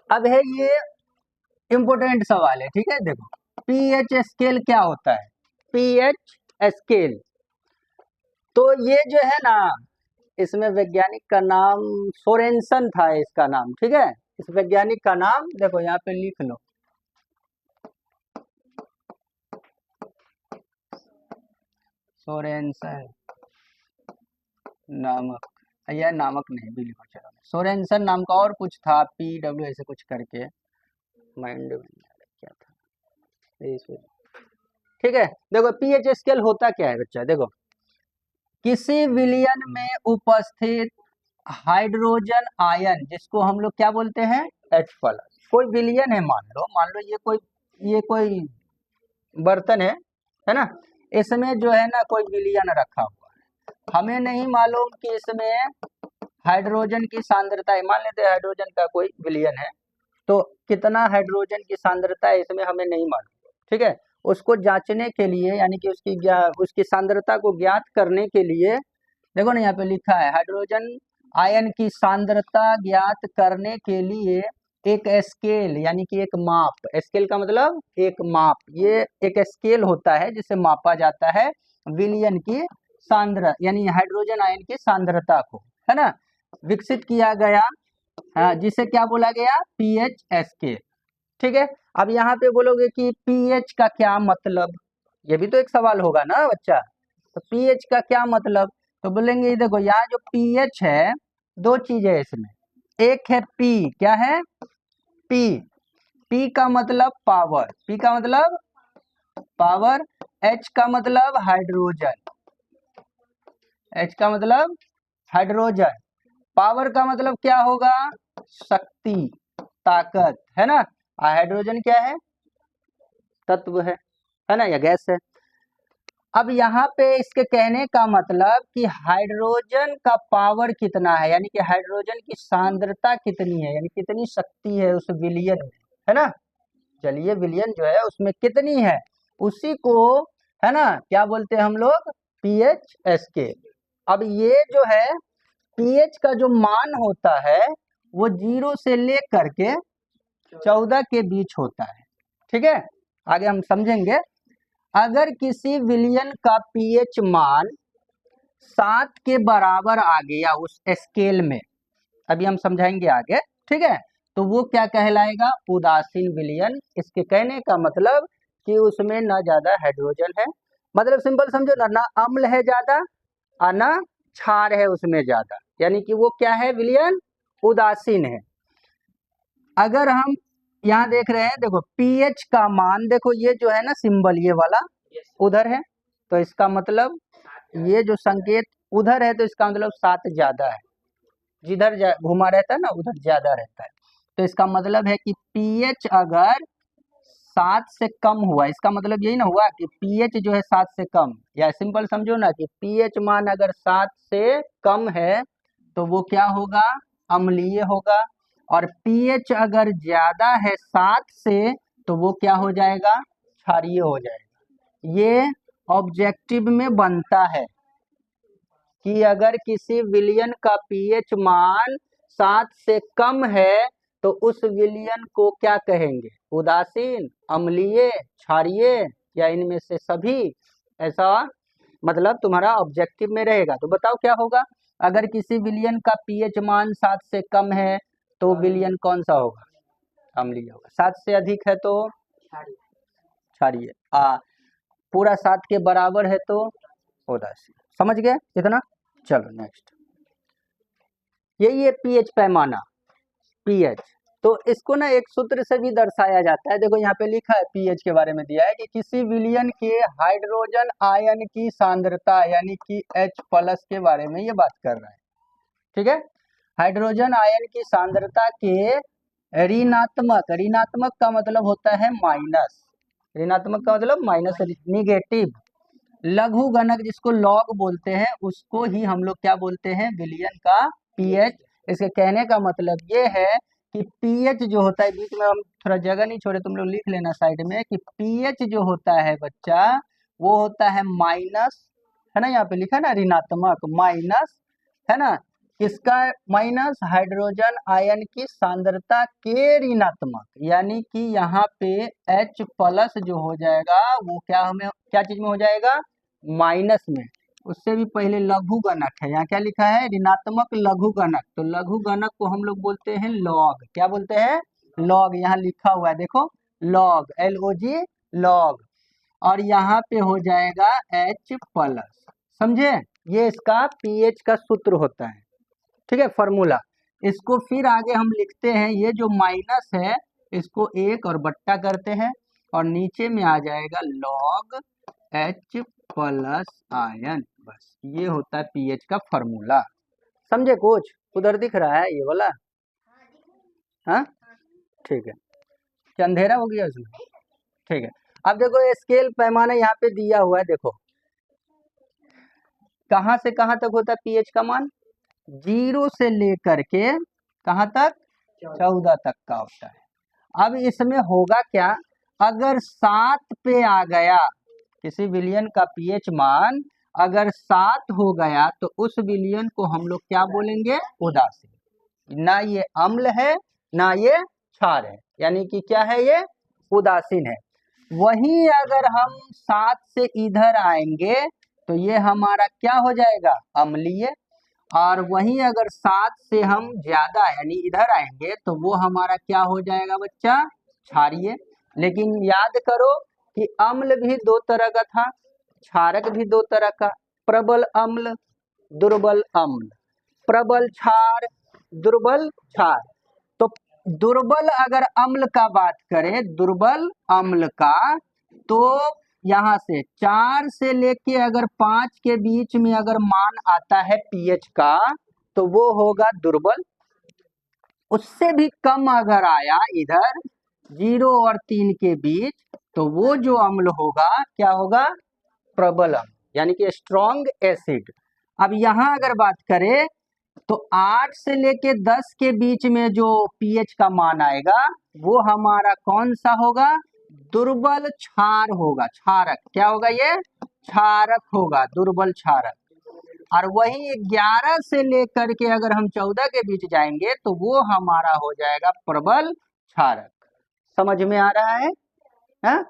अब है ये इम्पोर्टेंट सवाल है, ठीक है। देखो पीएच स्केल क्या होता है, पीएच स्केल। तो ये जो है ना, इसमें वैज्ञानिक का नाम सोरेनसन था इसका नाम, ठीक है। इस वैज्ञानिक का नाम देखो यहाँ पे लिख लो, सोरेनसन नामक, या नामक नहीं भी लिखो, चलो सोरेनसन नाम का और कुछ था, PW ऐसे कुछ करके, माइंड में क्या था, ठीक है। देखो पीएच स्केल होता क्या है बच्चा, देखो किसी विलयन में उपस्थित हाइड्रोजन आयन, जिसको हम लोग क्या बोलते हैं, H+, कोई विलयन है, मान लो ये कोई बर्तन है ना, इसमें जो है ना कोई विलयन रखा हुआ है, हमें नहीं मालूम कि इसमें हाइड्रोजन की सांद्रता है, मान लेते हैं हाइड्रोजन का कोई विलयन है, तो कितना हाइड्रोजन की सांद्रता है इसमें हमें नहीं मालूम, ठीक है। उसको जांचने के लिए, यानी कि उसकी सांद्रता को ज्ञात करने के लिए, देखो ना यहाँ पे लिखा है हाइड्रोजन आयन की सांद्रता ज्ञात करने के लिए एक स्केल, यानी कि एक माप, स्केल का मतलब एक माप, ये एक स्केल होता है जिससे मापा जाता है विलयन की सांद्रता, यानी हाइड्रोजन आयन की सांद्रता को, है ना, विकसित किया गया, हाँ, जिसे क्या बोला गया, पीएच स्केल, ठीक है। अब यहाँ पे बोलोगे कि पीएच का क्या मतलब, ये भी तो एक सवाल होगा ना बच्चा, तो पीएच का क्या मतलब, तो बोलेंगे ये देखो यहाँ जो पीएच है, दो चीज है इसमें, एक है पी, क्या है, पी, पी का मतलब पावर, पी का मतलब पावर, एच का मतलब हाइड्रोजन, एच का मतलब हाइड्रोजन, पावर का मतलब क्या होगा, शक्ति, ताकत, है ना। हाइड्रोजन क्या है, तत्व है ना, या गैस है। अब यहाँ पे इसके कहने का मतलब कि हाइड्रोजन का पावर कितना है, यानी कि हाइड्रोजन की सांद्रता कितनी है, यानी कितनी शक्ति है उस विलयन में, है ना, जलीय विलयन जो है उसमें कितनी है, उसी को, है ना, क्या बोलते हैं हम लोग, पीएच स्केल। अब ये जो है पीएच का जो मान होता है वो 0 से लेकर के 14 के बीच होता है, ठीक है। आगे हम समझेंगे, अगर किसी विलयन का पीएच मान 7 के बराबर आ गया उस स्केल में, अभी हम समझाएंगे आगे, ठीक है, तो वो क्या कहलाएगा, उदासीन विलयन। इसके कहने का मतलब कि उसमें ना ज्यादा हाइड्रोजन है, मतलब सिंपल समझो ना, ना अम्ल है ज्यादा और ना क्षार है उसमें ज्यादा, यानी कि वो क्या है, विलयन उदासीन है। अगर हम यहाँ देख रहे हैं, देखो पीएच का मान, देखो ये जो है ना सिंबल, ये वाला उधर है, तो इसका मतलब ये जो संकेत उधर है, तो इसका मतलब 7 ज्यादा है, जिधर घुमा रहता है ना उधर ज्यादा रहता है, तो इसका मतलब है कि पीएच अगर 7 से कम हुआ, इसका मतलब यही ना हुआ कि पीएच जो है 7 से कम, या सिंपल समझो ना कि पीएच मान अगर 7 से कम है तो वो क्या होगा, अम्लीय होगा, और पीएच अगर ज्यादा है 7 से तो वो क्या हो जाएगा, क्षारीय हो जाएगा। ये ऑब्जेक्टिव में बनता है कि अगर किसी विलयन का पीएच मान 7 से कम है तो उस विलयन को क्या कहेंगे, उदासीन, अम्लीय, क्षारीय, या इनमें से सभी, ऐसा मतलब तुम्हारा ऑब्जेक्टिव में रहेगा। तो बताओ क्या होगा, अगर किसी विलयन का पीएच मान 7 से कम है तो विलयन कौन सा होगा, अम्लीय होगा, 7 से अधिक है तो क्षारीय, पूरा 7 के बराबर है तो उदासीन। समझ गए इतना, चलो नेक्स्ट, यही है पीएच पैमाना, पीएच। तो इसको ना एक सूत्र से भी दर्शाया जाता है, देखो यहाँ पे लिखा है पीएच के बारे में दिया है कि किसी विलयन के हाइड्रोजन आयन की सांद्रता, यानी कि H+ के बारे में ये बात कर रहा है, ठीक है। हाइड्रोजन आयन की सांद्रता के ऋणात्मक, ऋणात्मक का मतलब होता है माइनस, ऋणात्मक का मतलब माइनस, निगेटिव लघु गणक जिसको लॉग बोलते हैं, उसको ही हम लोग क्या बोलते हैं, विलयन का पीएच। इसके कहने का मतलब ये है कि पीएच जो होता है, बीच में हम थोड़ा जगह नहीं छोड़े, तुम लोग लिख लेना साइड में कि पीएच जो होता है बच्चा, वो होता है माइनस, है ना, यहाँ पे लिखा है ना ऋणात्मक, माइनस, है ना, किसका माइनस? हाइड्रोजन आयन की सांद्रता के ऋणात्मक, यानी कि यहाँ पे H प्लस जो हो जाएगा वो क्या चीज में हो जाएगा? माइनस में। उससे भी पहले लघु गणक है, यहाँ क्या लिखा है? ऋणात्मक लघु गणक। तो लघु गणक को हम लोग बोलते हैं लॉग। क्या बोलते हैं? लॉग। यहाँ लिखा हुआ है देखो, लॉग, LOG, लॉग। और यहाँ पे हो जाएगा H प्लस। समझे? ये इसका पीएच का सूत्र होता है, ठीक है, फॉर्मूला। इसको फिर आगे हम लिखते हैं, ये जो माइनस है इसको एक और बट्टा करते हैं और नीचे में आ जाएगा लॉग H प्लस आयन। बस ये होता है पीएच का फॉर्मूला। समझे कुछ? उधर दिख रहा है ये वाला? हाँ, ठीक है। क्या अंधेरा हो गया उसमें? ठीक है। अब देखो स्केल पैमाना यहाँ पे दिया हुआ है, देखो कहाँ से कहाँ तक होता है पीएच का मान? 0 से लेकर के कहाँ तक? 14 तक का होता है। अब इसमें होगा क्या? अगर 7 पे आ गया किसी विलयन का पीएच मान, अगर 7 हो गया तो उस विलयन को हम लोग क्या बोलेंगे? उदासीन। ना ये अम्ल है ना ये क्षार है, यानी कि क्या है? ये उदासीन है। वहीं अगर हम 7 से इधर आएंगे तो ये हमारा क्या हो जाएगा? अम्लीय। और वहीं अगर 7 से हम ज्यादा यानी इधर आएंगे तो वो हमारा क्या हो जाएगा बच्चा? क्षारीय। लेकिन याद करो कि अम्ल भी दो तरह का था, क्षारक भी दो तरह का, प्रबल अम्ल, दुर्बल अम्ल, प्रबल क्षार, दुर्बल क्षार। तो दुर्बल अगर अम्ल का बात करें, दुर्बल अम्ल का, तो यहाँ से 4 से लेके अगर 5 के बीच में अगर मान आता है पीएच का तो वो होगा दुर्बल। उससे भी कम अगर आया इधर 0 और 3 के बीच तो वो जो अम्ल होगा क्या होगा? प्रबल अम्ल, यानी कि स्ट्रॉन्ग एसिड। अब यहाँ अगर बात करें तो 8 से लेके 10 के बीच में जो पीएच का मान आएगा वो हमारा कौन सा होगा? दुर्बल क्षार होगा, क्षारक। क्या होगा? ये क्षारक होगा, दुर्बल क्षारक। और वही 11 से लेकर के अगर हम 14 के बीच जाएंगे तो वो हमारा हो जाएगा प्रबल क्षारक। समझ में आ रहा है? हाँ?